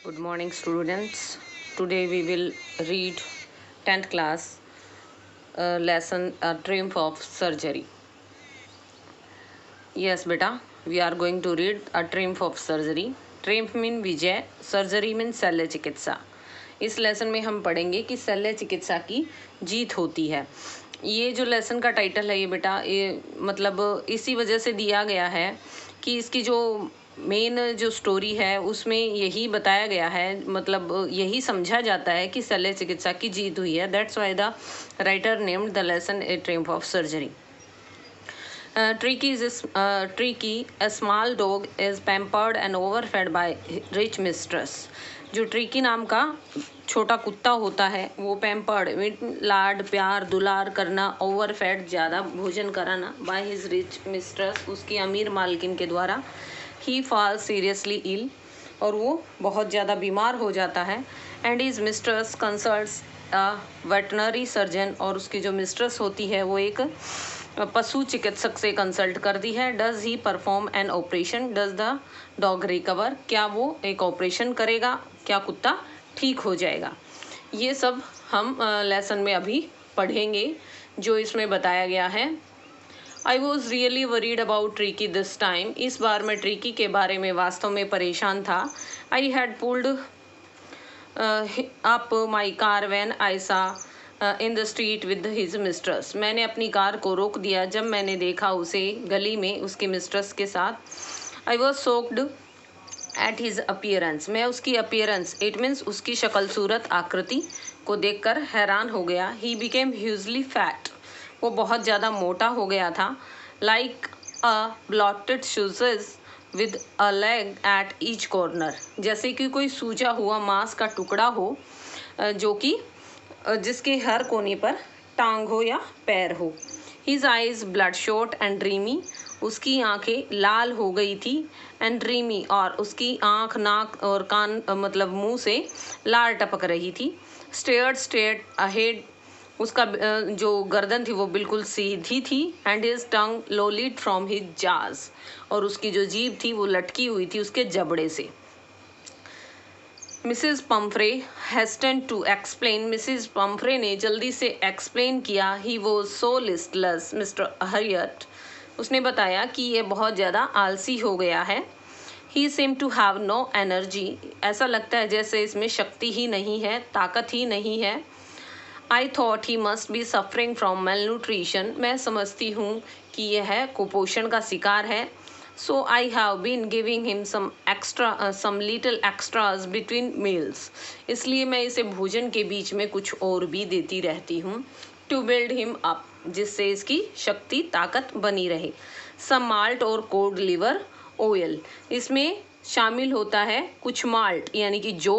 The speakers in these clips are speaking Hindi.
Good morning, students. Today we will read 10th class lesson Triumph of Surgery. Yes, beta, we are going to read A Triumph of Surgery. Triumph mean Vijay, surgery mean शल्य चिकित्सा. इस लेसन में हम पढ़ेंगे कि शल्य चिकित्सा की जीत होती है. ये जो लेसन का टाइटल है ये बेटा ये मतलब इसी वजह से दिया गया है कि इसकी जो मेन जो स्टोरी है उसमें यही बताया गया है, मतलब यही समझा जाता है कि शल्य चिकित्सा की जीत हुई है. That's why the writer named the lesson A triumph of surgery. Tricky, a small dog, is pampered and overfed by rich mistress. जो ट्रिकी नाम का छोटा कुत्ता होता है वो पैम्पर्ड लाड प्यार दुलार करना, ओवरफेड ज़्यादा भोजन कराना, बाय हिज रिच मिस्ट्रेस उसकी अमीर मालकिन के द्वारा. ही फॉल्स सीरियसली इल और वो बहुत ज़्यादा बीमार हो जाता है. And his mistress consults a veterinary surgeon और उसकी जो मिस्ट्रेस होती है वो एक पशु चिकित्सक से कंसल्ट करती है. Does he perform an operation, does the dog recover, क्या वो एक ऑपरेशन करेगा, क्या कुत्ता ठीक हो जाएगा. ये सब हम लेसन में अभी पढ़ेंगे जो इसमें बताया गया है. I was really worried about tricky this time. इस बार मैं ट्रिकी के बारे में वास्तव में परेशान था. I had pulled up my car when I saw in the street with his mistress. मैंने अपनी कार को रोक दिया जब मैंने देखा उसे गली में उसके मिस्ट्रेस के साथ. I was soaked at his appearance. मैं उसकी अपीयरेंस इट मीन्स उसकी शक्ल सूरत आकृति को देखकर हैरान हो गया. He became hugely fat. वो बहुत ज़्यादा मोटा हो गया था. Like a bloated sausage with a leg at each corner. जैसे कि कोई सूजा हुआ मांस का टुकड़ा हो जो कि जिसके हर कोने पर टांग हो या पैर हो. His eyes blood shot and dreamy. उसकी आंखें लाल हो गई थी. एंड ड्रीमी और उसकी आंख नाक और कान मतलब मुंह से लार टपक रही थी. Stared ahead. उसका जो गर्दन थी वो बिल्कुल सीधी थी. And his tongue lolled from his jaws. और उसकी जो जीभ थी वो लटकी हुई थी उसके जबड़े से. Mrs Pumphrey hastened to explain. Mrs Pumphrey ने जल्दी से एक्सप्लेन किया. He was so listless Mr Herriot. उसने बताया कि ये बहुत ज़्यादा आलसी हो गया है. He seems to have no energy. ऐसा लगता है जैसे इसमें शक्ति ही नहीं है, ताकत ही नहीं है. I thought he must be suffering from mail nutrition. मैं समझती हूँ कि यह कुपोषण का शिकार है. So I have been giving him some little extras between meals. इसलिए मैं इसे भोजन के बीच में कुछ और भी देती रहती हूँ. To build him up, जिससे इसकी शक्ति ताकत बनी रहे. Some malt और cod liver oil. इसमें शामिल होता है कुछ माल्ट यानी कि जौ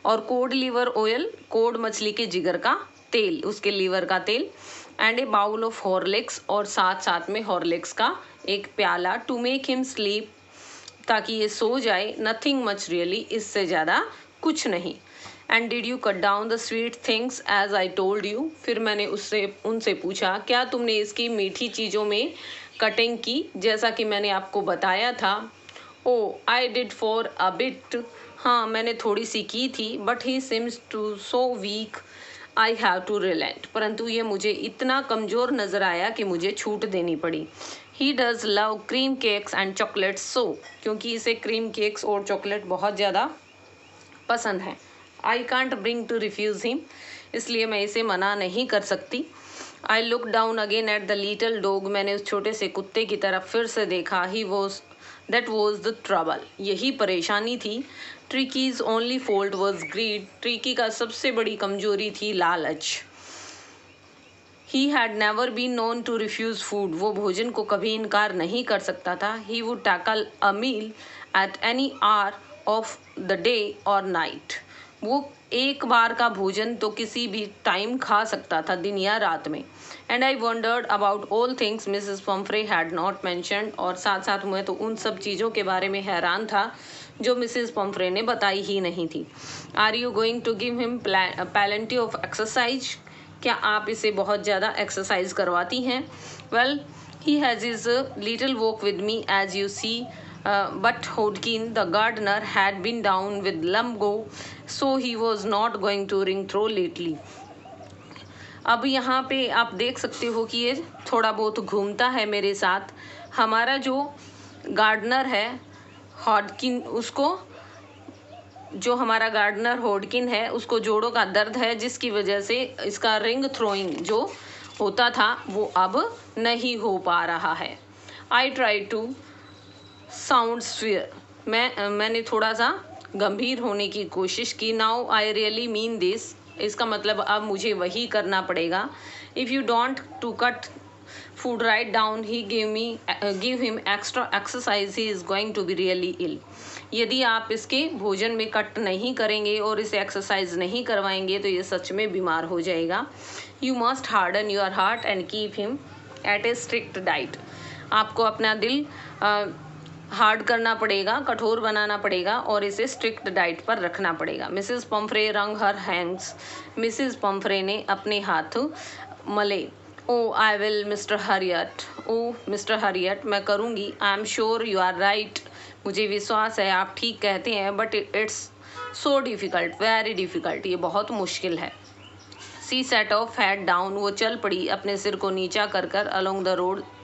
और कोड लीवर ऑयल, कोड मछली के जिगर का तेल, उसके लीवर का तेल. And a bowl of Horlicks और साथ साथ में हॉर्लिक्स का एक प्याला. टू मेक हिम स्लीप, ताकि ये सो जाए. नथिंग मच रियली, इससे ज़्यादा कुछ नहीं. And did you cut down the sweet things as I told you. फिर मैंने उनसे पूछा क्या तुमने इसकी मीठी चीज़ों में कटिंग की जैसा कि मैंने आपको बताया था. Oh I did for a bit. हाँ मैंने थोड़ी सी की थी. But he seems to so weak I have to relent. परंतु ये मुझे इतना कमज़ोर नज़र आया कि मुझे छूट देनी पड़ी. He does love cream cakes and chocolates so. क्योंकि इसे क्रीम केक्स और चॉकलेट बहुत ज़्यादा पसंद है. I can't bring to refuse him. इसलिए मैं इसे मना नहीं कर सकती. I look down again at the little dog. मैंने उस छोटे से कुत्ते की तरफ फिर से देखा. That was the trouble. यही परेशानी थी. Tricki's only fault was greed. Tricki का सबसे बड़ी कमजोरी थी लालच. He had never been known to refuse food. वो भोजन को कभी इनकार नहीं कर सकता था. He would tackle a meal at any hour of the day और नाइट. वो एक बार का भोजन तो किसी भी टाइम खा सकता था, दिन या रात में. And I wandered about all things Mrs Pomfrey had not mentioned. और साथ साथ मैं तो उन सब चीज़ों के बारे में हैरान था जो मिसेस पम्फ्रे ने बताई ही नहीं थी. Are you going to give him plenty of exercise. क्या आप इसे बहुत ज़्यादा एक्सरसाइज करवाती हैं. Well he has his little walk with me as you see but Hodkin, the gardener, had been down with lumbago, so he was not going to ring through lately. अब यहाँ पे आप देख सकते हो कि ये थोड़ा बहुत घूमता है मेरे साथ। हमारा जो गार्डनर है हॉडकिन, उसको जो हमारा गार्डनर होडकिन है उसको जोड़ों का दर्द है, जिसकी वजह से इसका रिंग थ्रोइंग जो होता था वो अब नहीं हो पा रहा है। I try to sound severe, मैंने थोड़ा सा गंभीर होने की कोशिश की। Now I really mean this, इसका मतलब अब मुझे वही करना पड़ेगा। If you don't to cut food right down, he give him extra exercise, he is going to be really ill. यदि आप इसके भोजन में कट नहीं करेंगे और इसे एक्सरसाइज नहीं करवाएंगे तो ये सच में बीमार हो जाएगा। You must harden your heart and keep him at A strict diet, आपको अपना दिल हार्ड करना पड़ेगा, कठोर बनाना पड़ेगा और इसे स्ट्रिक्ट डाइट पर रखना पड़ेगा। मिसेस पम्फ्रे रंग हर हैंड्स, मिसेस पम्फ्रे ने अपने हाथ मले। Oh I will Mr Herriot, oh Mr Herriot, मैं करूँगी। I am sure you are right, मुझे विश्वास है आप ठीक कहते हैं। But it's so difficult, very difficult, ये बहुत मुश्किल है। She set off head down, वो चल पड़ी अपने सिर को नीचा कर कर अलोंग द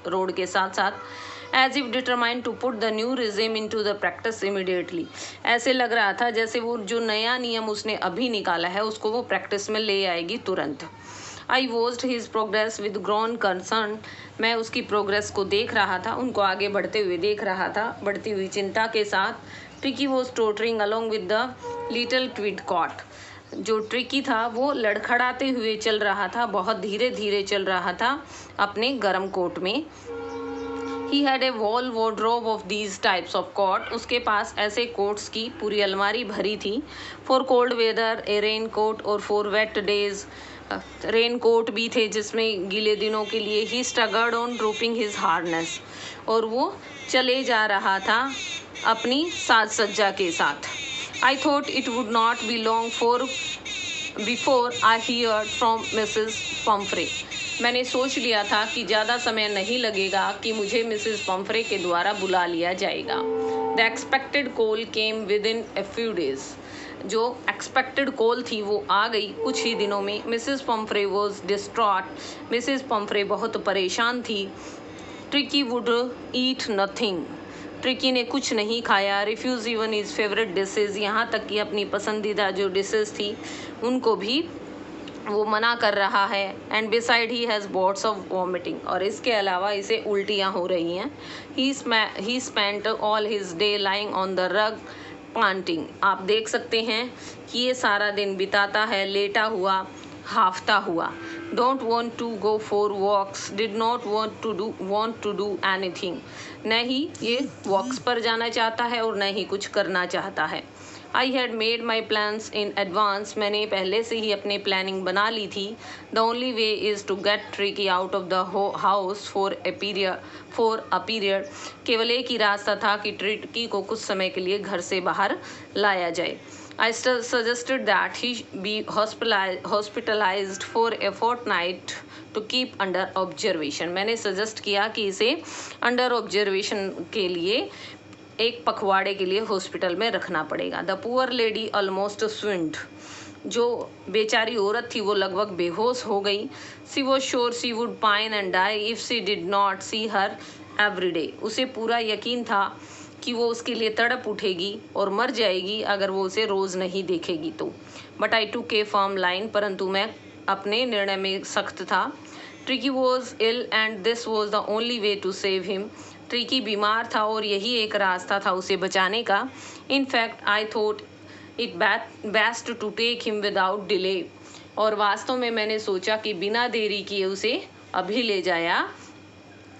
रोड के साथ साथ। As if determined to put the new regime into the practice immediately, ऐसे लग रहा था जैसे वो जो नया नियम उसने अभी निकाला है उसको वो प्रैक्टिस में ले आएगी तुरंत। I watched his progress with grown concern, मैं उसकी प्रोग्रेस को देख रहा था, उनको आगे बढ़ते हुए देख रहा था बढ़ती हुई चिंता के साथ। Tricky was tottering along with the little tweed coat, जो ट्रिकी था वो लड़खड़ाते हुए चल रहा था, बहुत धीरे धीरे चल रहा था अपने गर्म कोट में। He had a whole wardrobe of these types of coat, उसके पास ऐसे कोट्स की पूरी अलमारी भरी थी। For cold weather a raincoat और for wet days, raincoat भी थे जिसमें गीले दिनों के लिए। He staggered on drooping his harness, और वो चले जा रहा था अपनी साज सज्जा के साथ। आई thought it would not be long before I heard from Mrs Pomfrey, मैंने सोच लिया था कि ज़्यादा समय नहीं लगेगा कि मुझे मिसेस पम्फ्रे के द्वारा बुला लिया जाएगा। The expected call came with in a few days, जो एक्सपेक्टेड कॉल थी वो आ गई कुछ ही दिनों में। Mrs Pumphrey was distraught, Mrs Pomfrey बहुत परेशान थी। Tricky would eat nothing, tricky ने कुछ नहीं खाया। Refuse even his favourite dishes, यहाँ तक कि अपनी पसंदीदा जो डिशेज थी उनको भी वो मना कर रहा है। And beside he has bots of vomiting, और इसके अलावा इसे उल्टियाँ हो रही हैं। ही spent all his day lying on the rug planting, आप देख सकते हैं कि ये सारा दिन बिताता है लेटा हुआ, हाफता हुआ। Don't want to go for walks, did not want to do anything, न ही ये वॉक्स पर जाना चाहता है और न ही कुछ करना चाहता है। I had made my plans in advance, मैंने पहले से ही अपनी प्लानिंग बना ली थी। The only way is to get Tricki out of the house for a period, केवल एक ही रास्ता था कि ट्रिकी को कुछ समय के लिए घर से बाहर लाया जाए। I suggested that he be hospitalized for a fortnight to keep under observation, मैंने सजेस्ट किया कि इसे अंडर ऑब्जर्वेशन के लिए एक पखवाड़े के लिए हॉस्पिटल में रखना पड़ेगा। The poor lady almost swooned, जो बेचारी औरत थी वो लगभग बेहोश हो गई। She was sure she would pine and die if she did not see her every day, उसे पूरा यकीन था कि वो उसके लिए तड़प उठेगी और मर जाएगी अगर वो उसे रोज़ नहीं देखेगी तो। बट आई टूक ए फर्म लाइन, परंतु मैं अपने निर्णय में सख्त था। Tricki was ill and this was the only way to save him, Tricki बीमार था और यही एक रास्ता था उसे बचाने का। In fact I thought it best to take him without delay, और वास्तव में मैंने सोचा कि बिना देरी किए उसे अभी ले जाया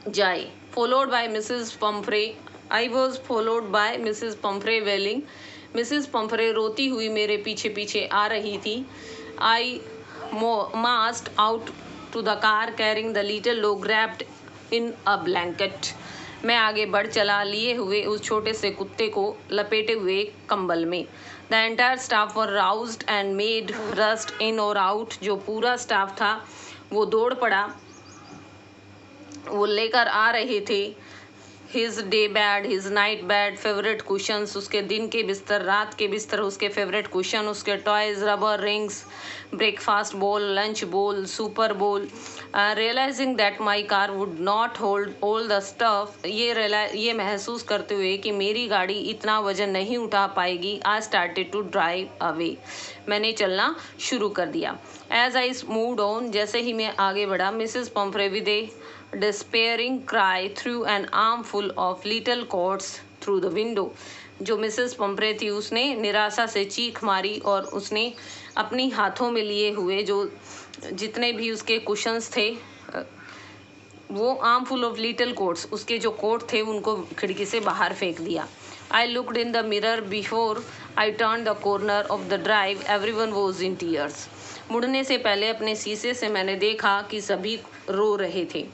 जाए। Followed by Mrs Pumphrey, I was followed by Mrs Pumphrey wailing, मिसेस पम्फ्रे रोती हुई मेरे पीछे पीछे आ रही थी। I marched out to the car carrying the little dog wrapped in a blanket, मैं आगे बढ़ चला लिए हुए उस छोटे से कुत्ते को लपेटे हुए कंबल में। The entire staff were roused and maid rushed in और आउट, जो पूरा स्टाफ था वो दौड़ पड़ा, वो लेकर आ रहे थे his day bed, his night bed, favourite cushions, उसके दिन के बिस्तर, रात के बिस्तर, उसके फेवरेट कुशन, उसके toys, rubber rings, breakfast bowl, lunch bowl, supper bowl. Realising that my car would not hold all the stuff, ये महसूस करते हुए कि मेरी गाड़ी इतना वजन नहीं उठा पाएगी, I started to drive away, मैंने चलना शुरू कर दिया। एज आई मूव्ड ऑन, जैसे ही मैं आगे बढ़ा, Mrs Pomfrey with A despairing cry threw an armful of little coats through the window। जो मिसेस पम्फ्रे थी उसने निराशा से चीख मारी और उसने अपनी हाथों में लिए हुए जो जितने भी उसके कुशंस थे, वो आर्मफुल ऑफ लिटिल कोट्स, उसके जो कोट थे उनको खिड़की से बाहर फेंक दिया। I looked in the mirror before I turn the corner of the drive, everyone was in tears. मुड़ने से पहले अपने शीशे से मैंने देखा कि सभी रो रहे थे।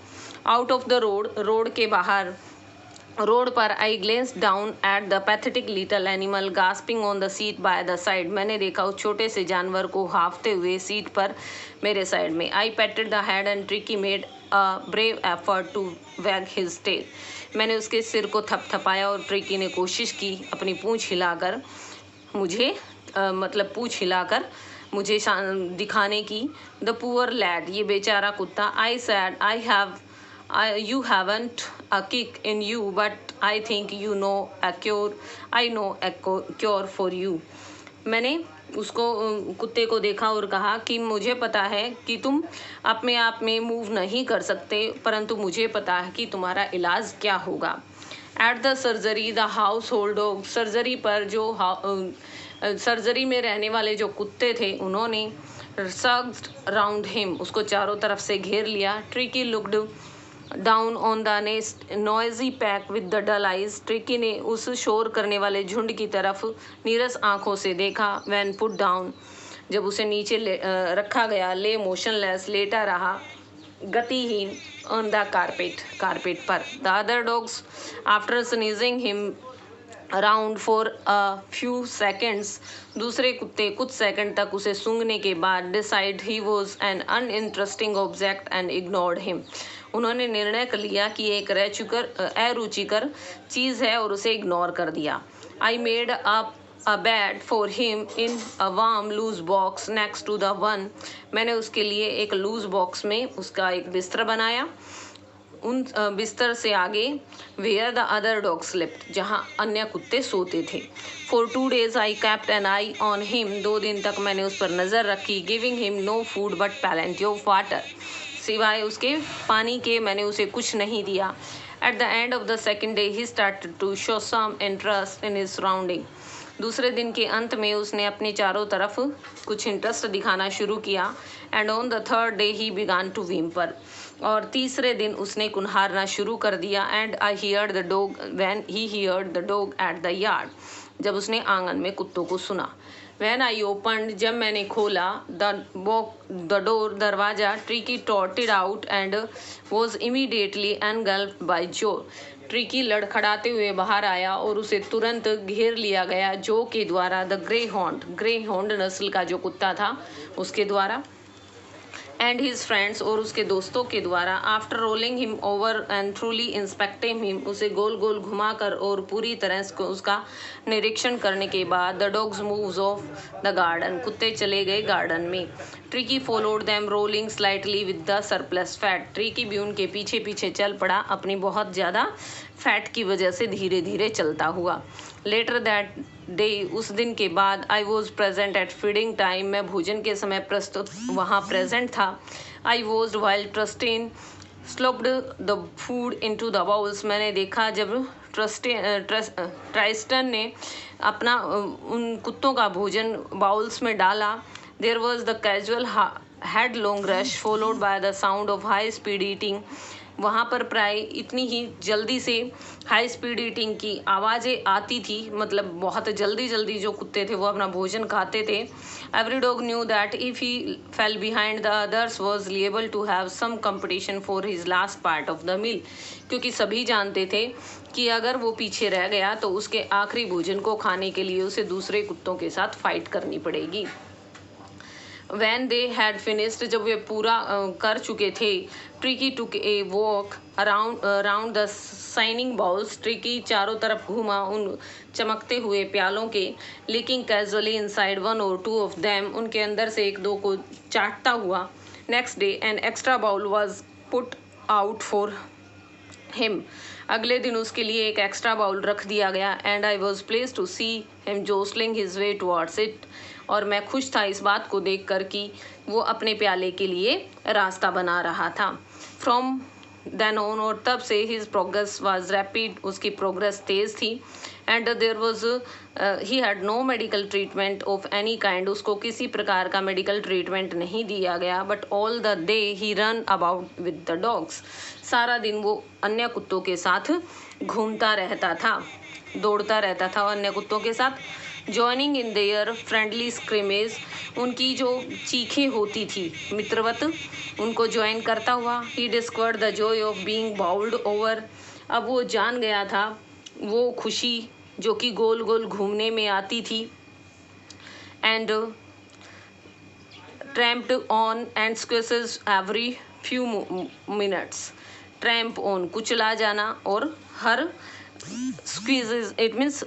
आउट ऑफ द रोड के बाहर रोड पर I glance down at the pathetic little animal gasping on the seat by the side. मैंने देखा उस छोटे से जानवर को हाफते हुए सीट पर मेरे साइड में। I patted the head and Tricky made a brave effort to wag his tail. मैंने उसके सिर को थपथपाया और ट्रिकी ने कोशिश की अपनी पूंछ हिलाकर मुझे मुझे दिखाने की। द पुअर लैड, ये बेचारा कुत्ता। आई sad you haven't a kick in you, but I think I know a cure for you। मैंने उसको कुत्ते को देखा और कहा कि मुझे पता है कि तुम अपने आप में मूव नहीं कर सकते, परंतु मुझे पता है कि तुम्हारा इलाज क्या होगा। At the surgery the house hold dog, surgery में रहने वाले जो कुत्ते थे उन्होंने सर्ग्ड राउंड हिम, उसको चारों तरफ से घेर लिया। Tricki looked down on the noisy pack with the dull eyes, Tricki ने उस शोर करने वाले झुंड की तरफ नीरस आंखों से देखा। व्हेन पुट डाउन, जब उसे नीचे रखा गया, ले मोशनलेस, लेटा रहा गतिहीन ऑन द कारपेट पर। The other dogs after sneezing him around for a few seconds, दूसरे कुत्ते कुछ सेकंड तक उसे सूंघने के बाद decide he was an uninteresting object and ignored him, उन्होंने निर्णय कर लिया कि एक अरुचिकर चीज़ है और उसे इग्नोर कर दिया। I made a bed for him in a warm loose box next to the one, मैंने उसके लिए एक लूज बॉक्स में उसका एक बिस्तर बनाया, उन बिस्तर से आगे where the other dog slipped, जहाँ अन्य कुत्ते सोते थे। For 2 days I kept an eye on him, 2 दिन तक मैंने उस पर नज़र रखी। Giving him no food but plenty of water, सिवाय उसके पानी के मैंने उसे कुछ नहीं दिया। At the end of the second day he started to show some interest in his surrounding, दूसरे दिन के अंत में उसने अपने चारों तरफ कुछ इंटरेस्ट दिखाना शुरू किया। And on the third day he began to whimper, और तीसरे दिन उसने कुन्हारना शुरू कर दिया। And I heard the dog when he heard the dog at the yard, जब उसने आंगन में कुत्तों को सुना। व्हेन आई ओपनड, जब मैंने खोला द डोर, दरवाजा, ट्रिकी टॉटेड out and was immediately engulfed by जो, ट्रिकी लड़खड़ाते हुए बाहर आया और उसे तुरंत घेर लिया गया जो के द्वारा, द ग्रे हॉन्ड नस्ल का जो कुत्ता था उसके द्वारा, एंड हिज फ्रेंड्स, और उसके दोस्तों के द्वारा। After rolling him over and थ्रूली inspecting him, उसे गोल गोल घुमाकर और पूरी तरह से उसका निरीक्षण करने के बाद, the dogs moves of the garden, कुत्ते चले गए गार्डन में। Tricky followed them rolling slightly with the surplus fat, tricky भी उनके पीछे पीछे चल पड़ा अपनी बहुत ज़्यादा फैट की वजह से धीरे धीरे चलता हुआ। लेटर दैट डे, उस दिन के बाद, I was present at feeding time, मैं भोजन के समय प्रस्तुत वहाँ प्रेजेंट था। I was while Tristan slopped the food into the bowls, मैंने देखा जब ट्राइस्टन ने अपना उन कुत्तों का भोजन बाउल्स में डाला। There was the casual headlong rush followed by the sound of high speed eating, वहाँ पर प्राय इतनी ही जल्दी से हाई स्पीड ईटिंग की आवाज़ें आती थी, मतलब बहुत जल्दी जो कुत्ते थे वो अपना भोजन खाते थे। Every dog knew that if he fell behind the others was liable to have some competition for his last part of the meal, क्योंकि सभी जानते थे कि अगर वो पीछे रह गया तो उसके आखिरी भोजन को खाने के लिए उसे दूसरे कुत्तों के साथ फाइट करनी पड़ेगी। When they had finished, जब वे पूरा कर चुके थे, tricky took a walk around the shining bowls. Tricky चारों तरफ घूमा उन चमकते हुए प्यालों के, licking casually inside one or two of them. उनके अंदर से एक दो को चाटता हुआ. Next day an extra bowl was put out for him. अगले दिन उसके लिए एक एक्स्ट्रा बाउल रख दिया गया. And I was pleased to see him jostling his way towards it. और मैं खुश था इस बात को देख कर कि वो अपने प्याले के लिए रास्ता बना रहा था. फ्रॉम देन ऑन, और तब से हिज प्रोग्रेस वाज रैपिड, उसकी प्रोग्रेस तेज़ थी. And there was he had no medical treatment of any kind. उसको किसी प्रकार का मेडिकल ट्रीटमेंट नहीं दिया गया. But all the day he run about with the dogs. सारा दिन वो अन्य कुत्तों के साथ घूमता रहता था, दौड़ता रहता था अन्य कुत्तों के साथ. Joining in their friendly scrimmage, उनकी जो चीखें होती थी मित्रवत, उनको ज्वाइन करता हुआ. He discovered the joy of being bowled over. अब वो जान गया था वो खुशी जो कि गोल गोल घूमने में आती थी. And trampled on and squashes every few minutes. Tramp on कुचला जाना, और हर स्क्वीजेज इट मीन्स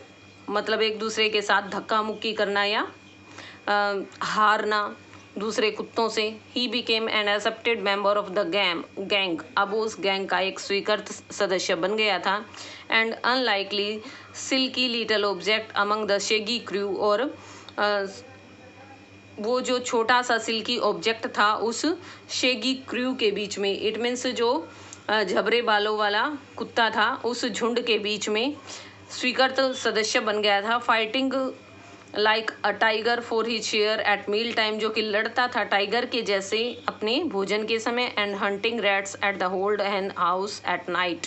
मतलब एक दूसरे के साथ धक्का मुक्की करना या हारना दूसरे कुत्तों से. He became an accepted member of the gang. अब उस गैंग का एक स्वीकृत सदस्य बन गया था. And unlikely silky little object among the shaggy crew. और वो जो छोटा सा सिल्की ऑब्जेक्ट था उस शेगी क्रू के बीच में, इट मीन्स जो झबरे बालों वाला कुत्ता था, उस झुंड के बीच में स्वीकृत सदस्य बन गया था. Fighting like a tiger for his share at meal time, जो कि लड़ता था टाइगर के जैसे अपने भोजन के समय. And hunting rats at the hold hen house at night,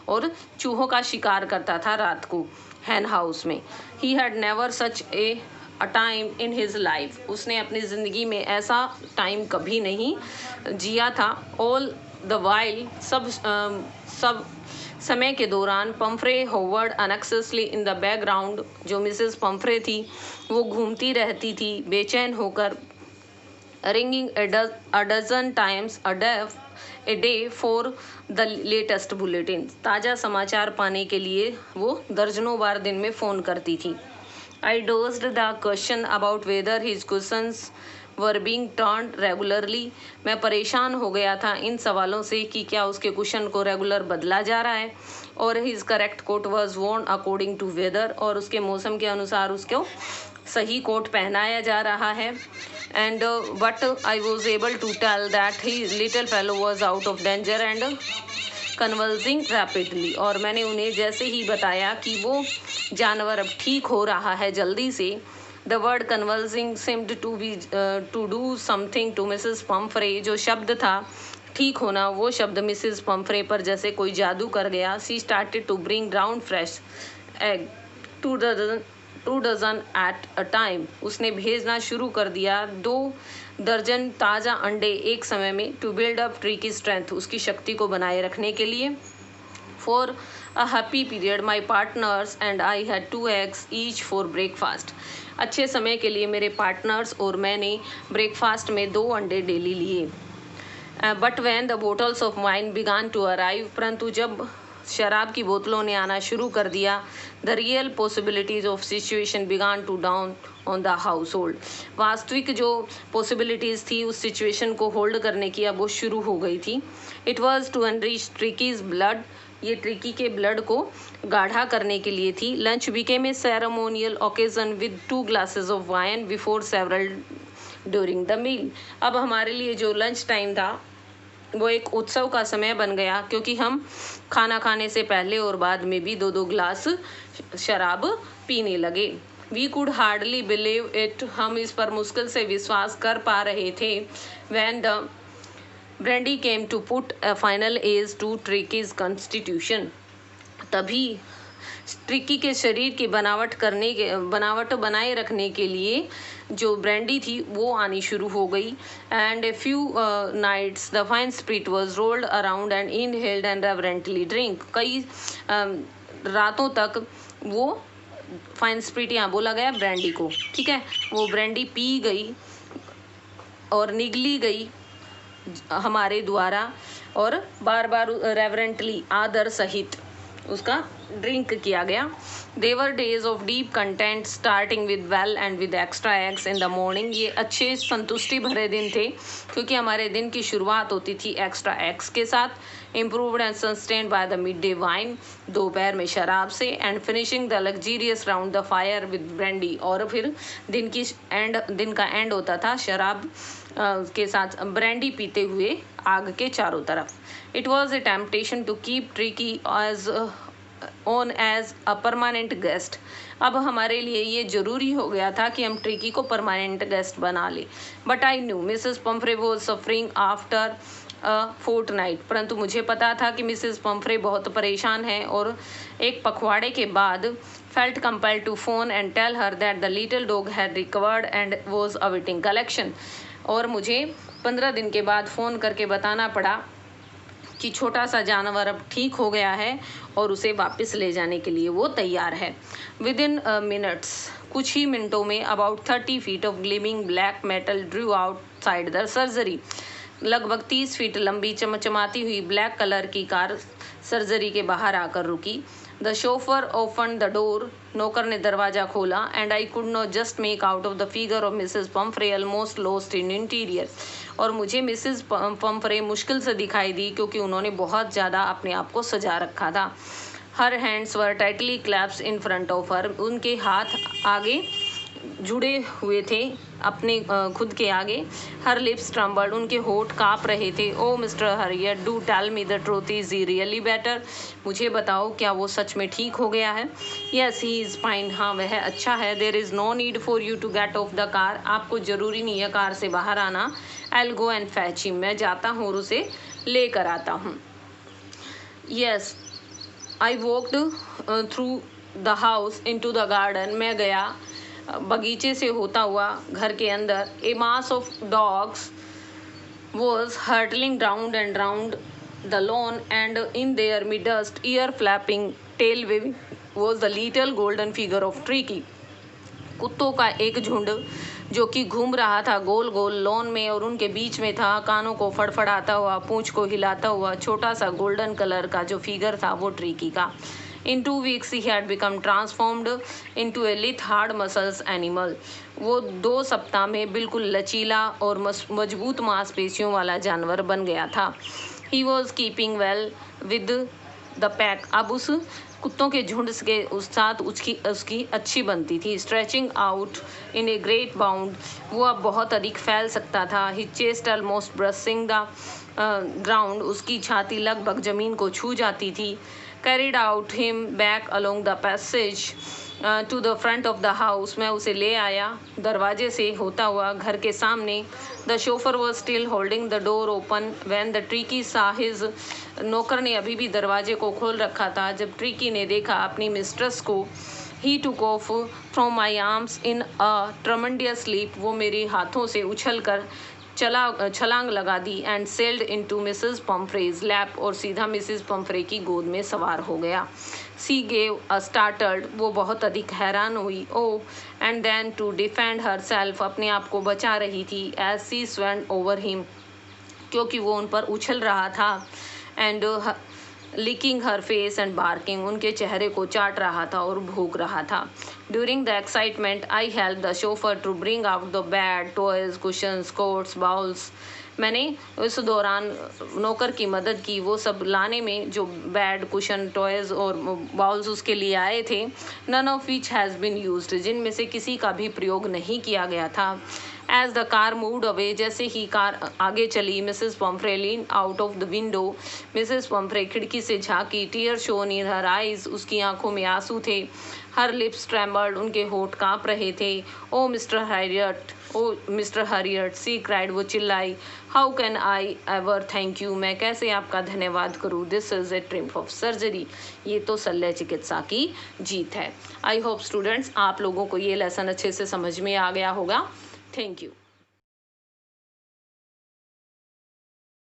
और चूहों का शिकार करता था रात को हैन हाउस में. He had never such A time in his life. उसने अपनी ज़िंदगी में ऐसा टाइम कभी नहीं जिया था. ऑल द वाइल, सब समय के दौरान, Pumphrey hovered anxiously in the background. जो मिसेस पंफ्रे थी वो घूमती रहती थी बेचैन होकर. Ringing a dozen times a day for the latest bulletin. ताज़ा समाचार पाने के लिए वो दर्जनों बार दिन में फ़ोन करती थी. I dodged the question about whether his cushions were being turned regularly. मैं परेशान हो गया था इन सवालों से कि क्या उसके कुशन को रेगुलर बदला जा रहा है. और his correct coat was worn according to weather. और उसके मौसम के अनुसार उसको सही कोट पहनाया जा रहा है. And but I was able to tell that his little fellow was out of danger and convulsing rapidly. और मैंने उन्हें जैसे ही बताया कि वो जानवर अब ठीक हो रहा है जल्दी से. The word convulsing seemed to do something to Mrs. Pumphrey. जो शब्द था ठीक होना, वो शब्द मिसेस पंफ्रे पर जैसे कोई जादू कर गया. She started to bring down fresh egg, 2 dozen at a time. उसने भेजना शुरू कर दिया 2 दर्जन ताज़ा अंडे एक समय में. To build up Tricky's strength, उसकी शक्ति को बनाए रखने के लिए. For a happy period, my partners and I had 2 eggs each for breakfast. अच्छे समय के लिए मेरे पार्टनर्स और मैंने ब्रेकफास्ट में 2 अंडे डेली लिए. But when the bottles of wine began to arrive, परंतु जब शराब की बोतलों ने आना शुरू कर दिया, the real possibilities of situation began to dawn on the household. वास्तविक जो possibilities थी उस situation को होल्ड करने की अब वो शुरू हो गई थी. It was to enrich Tricky's blood. ये ट्रिकी के ब्लड को गाढ़ा करने के लिए थी. Lunch became a ceremonial occasion with 2 glasses of wine before several during the meal. अब हमारे लिए जो लंच टाइम था वो एक उत्सव का समय बन गया, क्योंकि हम खाना खाने से पहले और बाद में भी 2-2 ग्लास शराब पीने लगे. We could hardly believe it. हम इस पर मुश्किल से विश्वास कर पा रहे थे. When the brandy came to put a final edge to Tricky's constitution. तभी ट्रिकी के शरीर की बनावट बनाए रखने के लिए जो ब्रांडी थी वो आनी शुरू हो गई. And a few nights the fine spirit was rolled around and inhaled and reverently drink. कई रातों तक वो फाइन स्प्रिट, यहाँ बोला गया ब्रांडी को, ठीक है, वो ब्रांडी पी गई और निगली गई हमारे द्वारा, और बार बार रेवरेंटली आदर सहित उसका ड्रिंक किया गया। There were days of deep content starting with well and with extra eggs in the morning. ये अच्छे संतुष्टि भरे दिन थे क्योंकि हमारे दिन की शुरुआत होती थी एक्स्ट्रा एग्स के साथ, improved and sustained by the mid day wine, दोपहर में शराब से, and finishing the luxurious round the fire with brandy. और फिर दिन का एंड होता था शराब के साथ ब्रांडी पीते हुए आग के चारों तरफ। It was a temptation to keep Tricki as on as a permanent guest. अब हमारे लिए ये ज़रूरी हो गया था कि हम ट्रिकी को परमानेंट गेस्ट बना ले। But I knew Mrs Pumphrey was suffering after a fortnight. परंतु मुझे पता था कि मिसेस पम्फ्रे बहुत परेशान हैं और एक पखवाड़े के बाद felt compelled to phone and tell her that the little dog had recovered and was awaiting collection. और मुझे 15 दिन के बाद फ़ोन करके बताना पड़ा कि छोटा सा जानवर अब ठीक हो गया है और उसे वापस ले जाने के लिए वो तैयार है। विद इन मिनट्स, कुछ ही मिनटों में, about 30 feet of gleaming black metal drew outside the surgery. लगभग 30 फीट लंबी चमचमाती हुई ब्लैक कलर की कार सर्जरी के बाहर आकर रुकी। The chauffeur open the door. नौकर ने दरवाजा खोला and I could not just make out of the figure of Mrs Pumphrey almost lost in interior. और मुझे मिसेस पम्फ्रे मुश्किल से दिखाई दी क्योंकि उन्होंने बहुत ज़्यादा अपने आप को सजा रखा था। Her hands were tightly clasped in front of her. उनके हाथ आगे जुड़े हुए थे अपने खुद के आगे। Her lips trembled. उनके होठ काँप रहे थे। Oh Mr Herriot, do tell me the truth, is he really better? मुझे बताओ, क्या वो सच में ठीक हो गया है? Yes, he is fine. हाँ, वह अच्छा है। There is no need for you to get off the car. आपको ज़रूरी नहीं है कार से बाहर आना। I will go and fetch him. मैं जाता हूँ और उसे ले कर आता हूँ। Yes, I walked through the house into the garden. मैं गया बगीचे से होता हुआ घर के अंदर। A mass of dogs was hurtling round and round the lawn and in their midst, ear flapping, tail waving, was the little golden figure of Tricki. कुत्तों का एक झुंड जो कि घूम रहा था गोल गोल लॉन में, और उनके बीच में था कानों को फड़फड़ाता हुआ, पूंछ को हिलाता हुआ छोटा सा गोल्डन कलर का जो फिगर था वो ट्रिकी का। In 2 weeks he had become transformed into a lithe hard muscles animal. वो 2 सप्ताह में बिल्कुल लचीला और मजबूत मांसपेशियों वाला जानवर बन गया था। He was keeping well with the pack. अब उस कुत्तों के झुंड के उस साथ उसकी अच्छी बनती थी। Stretching out in a great bound, वो अब बहुत अधिक फैल सकता था। His chest almost brushing the ground, उसकी छाती लगभग ज़मीन को छू जाती थी। Carried out him back along the passage to the front of the house. मैं उसे ले आया दरवाजे से होता हुआ घर के सामने। The chauffeur was still holding the door open when the Tricky saw his. नौकर ने अभी भी दरवाजे को खोल रखा था जब ट्रिकी ने देखा अपनी मिस्ट्रेस को। He took off from my arms in a tremendous leap. वो मेरे हाथों से उछल कर छलांग लगा दी and sailed into Mrs Pumphrey's lap, और सीधा मिसेस पम्फ्रे की गोद में सवार हो गया। सी गेव अ स्टार्टल्ड, वो बहुत अधिक हैरान हुई। Oh and then to defend herself, अपने आप को बचा रही थी। As she swooned over him, क्योंकि वो उन पर उछल रहा था। And licking her face and barking, उनके चेहरे को चाट रहा था और भूख रहा था। During the excitement, I helped the chauffeur to bring out the bed, toys, cushions, coats, bowls. मैंने उस दौरान नौकर की मदद की वो सब लाने में जो बेड, कुशन, टॉयज़ और बाउल्स उसके लिए आए थे। None of which has been used, जिनमें से किसी का भी प्रयोग नहीं किया गया था। As the car moved away, जैसे ही कार आगे चली, Mrs Pomfrey leaned out of the window. Mrs Pomfrey खिड़की से झांकी। Tears shone in her eyes, उसकी आंखों में आंसू थे। Her lips trembled, उनके होठ कांप रहे थे। Oh Mr. Harriet, oh Mr. Harriet, she cried, वो चिल्लाई। How can I ever thank you, मैं कैसे आपका धन्यवाद करूँ। This is a triumph of surgery, ये तो शल्य चिकित्सा की जीत है। I hope students, आप लोगों को ये लेसन अच्छे से समझ में आ गया होगा। Thank you.